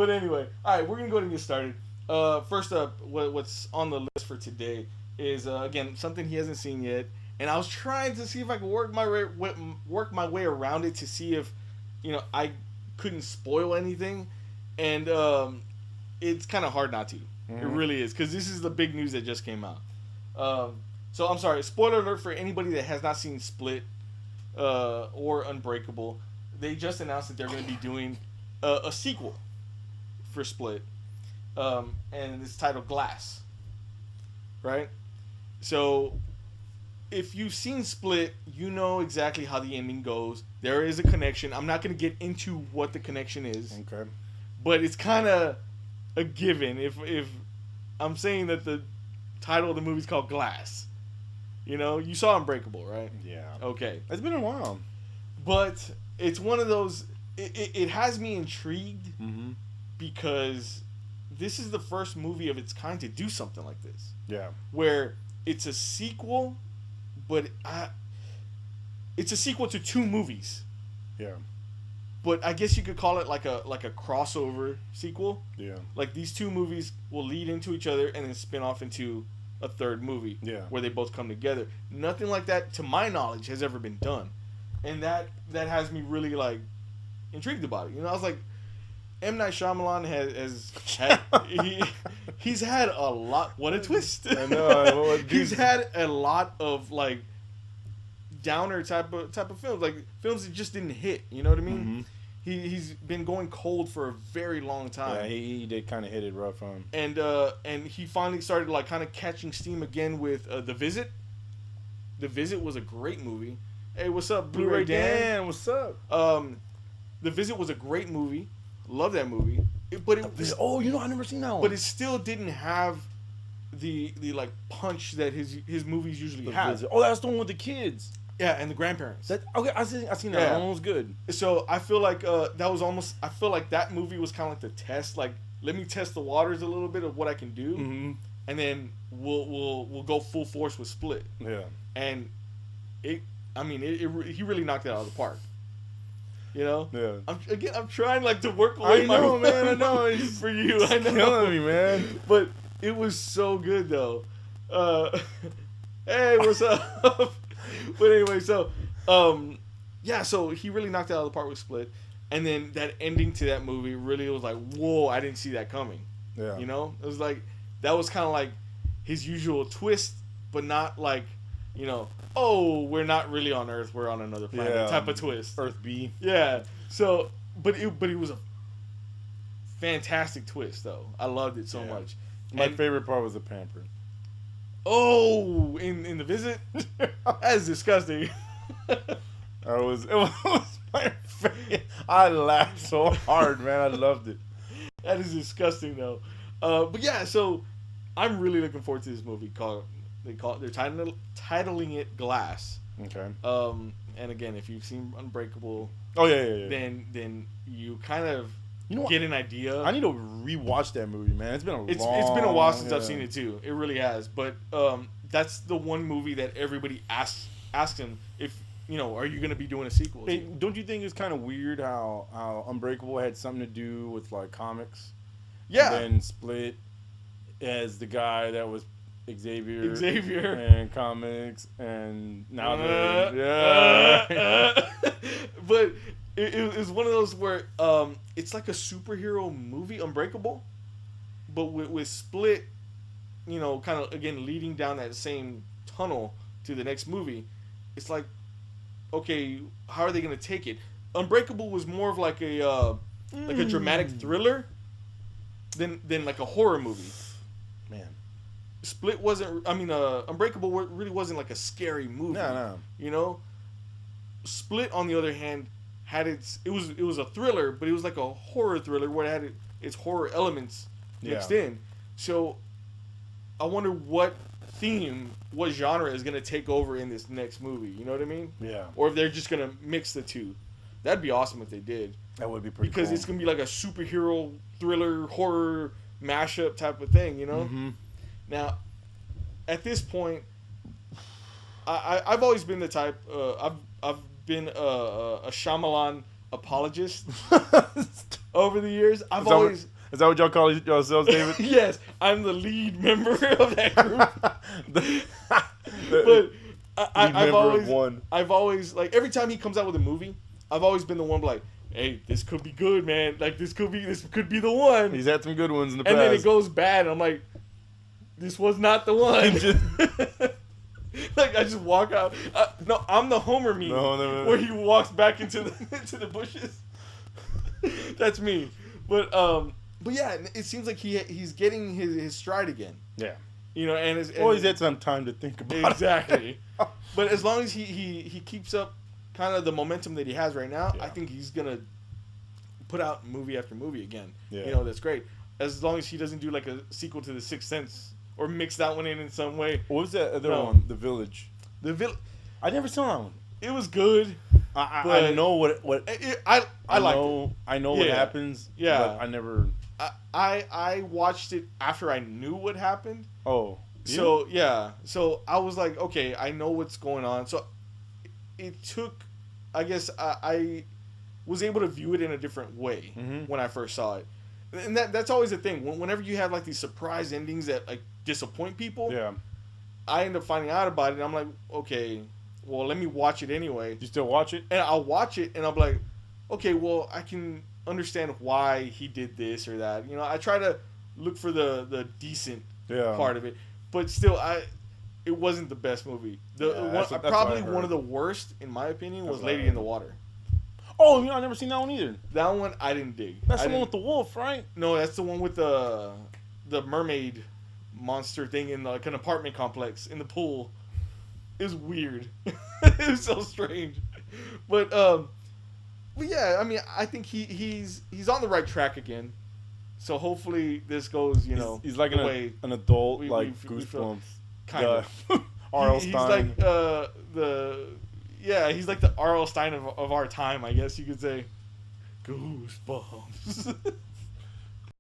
But anyway, all right, we're gonna go ahead and get started. First up, what's on the list for today is again something he hasn't seen yet, and I was trying to see if I could work my way around it to see if I couldn't spoil anything, and it's kind of hard not to. Mm-hmm. It really is, because this is the big news that just came out. So I'm sorry, spoiler alert for anybody that has not seen Split or Unbreakable. They just announced that they're going to be doing a sequel for Split, and it's titled Glass. Right? So if you've seen Split, you know exactly how the ending goes. There is a connection. I'm not going to get into what the connection is. Okay. But it's kind of a given if I'm saying that the title of the movie is called Glass. You saw Unbreakable, right? Yeah. Okay. It's been a while. But it's one of those, it has me intrigued because this is the first movie of its kind to do something like this. Yeah. Where it's a sequel, but it's a sequel to two movies. Yeah. But I guess you could call it like a crossover sequel. Yeah. Like these two movies will lead into each other and then spin off into a third movie. Yeah. Where they both come together. Nothing like that, to my knowledge, has ever been done. And that has me really like intrigued about it. I was like, M. Night Shyamalan has had he's had a lot. What a twist! I know. He's had a lot of like downer type of films, like films that just didn't hit. You know what I mean? Mm-hmm. He's been going cold for a very long time. Yeah, he did kind of hit it rough on. And he finally started like kind of catching steam again with The Visit. The Visit was a great movie. Hey, what's up, Bluray Dan? What's up? The Visit was a great movie. Love that movie. I've never seen that one. But it still didn't have the like punch that his movies usually have. Oh, that's the one with the kids. Yeah, and the grandparents. I seen that. Yeah. That one was good. So I feel like that was almost. I feel like that movie was kind of like the test. Like, let me test the waters a little bit of what I can do, and then we'll go full force with Split. Yeah. And he really knocked it out of the park. Yeah. I'm trying like to work away. I know, man. I know. For you, I know. Killing me, man. But it was so good though. Hey, what's up? But anyway, so so he really knocked it out of the park with Split, and then that ending to that movie really was like, whoa, I didn't see that coming. Yeah. It was like that was kind of like his usual twist, but not like, oh, we're not really on Earth, we're on another planet type of twist. Earth B. Yeah. So, but it was a fantastic twist though. I loved it so much. My favorite part was the pamper. Oh, in The Visit? That is disgusting. It was my favorite. I laughed so hard, man. I loved it. That is disgusting though. But yeah, so I'm really looking forward to this movie they're titling it Glass. Okay. And again, if you've seen Unbreakable, then you kind of get an idea. I need to rewatch that movie, man. It's been a while since I've seen it too. It really has. But that's the one movie that everybody asks him if are you going to be doing a sequel? Hey, don't you think it's kind of weird how Unbreakable had something to do with like comics? Yeah. And then Split as the guy that was Xavier and comics, and now but it was one of those where it's like a superhero movie, Unbreakable, but with Split, kind of again leading down that same tunnel to the next movie. It's like, okay, how are they going to take it? Unbreakable was more of like a dramatic thriller than like a horror movie. Man. Split wasn't. Unbreakable really wasn't like a scary movie. No. Split, on the other hand, had it was a thriller, but it was like a horror thriller where it had its horror elements mixed in. So, I wonder what genre is gonna take over in this next movie. You know what I mean? Yeah. Or if they're just gonna mix the two. That'd be awesome if they did. That would be pretty because cool. It's gonna be like a superhero thriller horror mashup type of thing. Mm-hmm. Now, at this point, I've always been the type. I've been a Shyamalan apologist over the years. Is that what y'all call yourselves, David? Yes, I'm the lead member of that group. But I've always like every time he comes out with a movie, I've always been the one like, hey, this could be good, man. Like this could be the one. He's had some good ones in the past. And then it goes bad, and I'm like, this was not the one. Like I just walk out. No, I'm the Homer meme where he walks back into the bushes. That's me. But yeah, it seems like he's getting his stride again. Yeah. You know, and he's had some time to think about exactly. But as long as he keeps up kind of the momentum that he has right now, I think he's gonna put out movie after movie again. Yeah. You know, that's great. As long as he doesn't do like a sequel to The Sixth Sense or mix that one in some way. What was that other one? The Village. I never saw that one. It was good. I know what I liked it. I know what happens. Yeah. But I never. I watched it after I knew what happened. Oh. Yeah? So yeah. So I was like, okay, I know what's going on. So it took, I guess I was able to view it in a different way when I first saw it. And that's always the thing. Whenever you have like these surprise endings that like disappoint people, I end up finding out about it and I'm like, okay, well, let me watch it anyway. You still watch it? And I'll watch it and I'm like, okay, well, I can understand why he did this or that. You know, I try to look for the decent part of it, but still, it wasn't the best movie. Probably one of the worst, in my opinion, was Lady in the Water. Oh, you know, I've never seen that one either. That one I didn't dig. That's the one with the wolf, right? No, that's the one with the mermaid monster thing in like an apartment complex in the pool. It was weird. It was so strange. But yeah, I mean, I think he's on the right track again. So hopefully this goes, you know, he's like an adult, like Goosebumps. Kind of. R.L. Stein. He's like he's like the R.L. Stein of our time, I guess you could say. Goosebumps.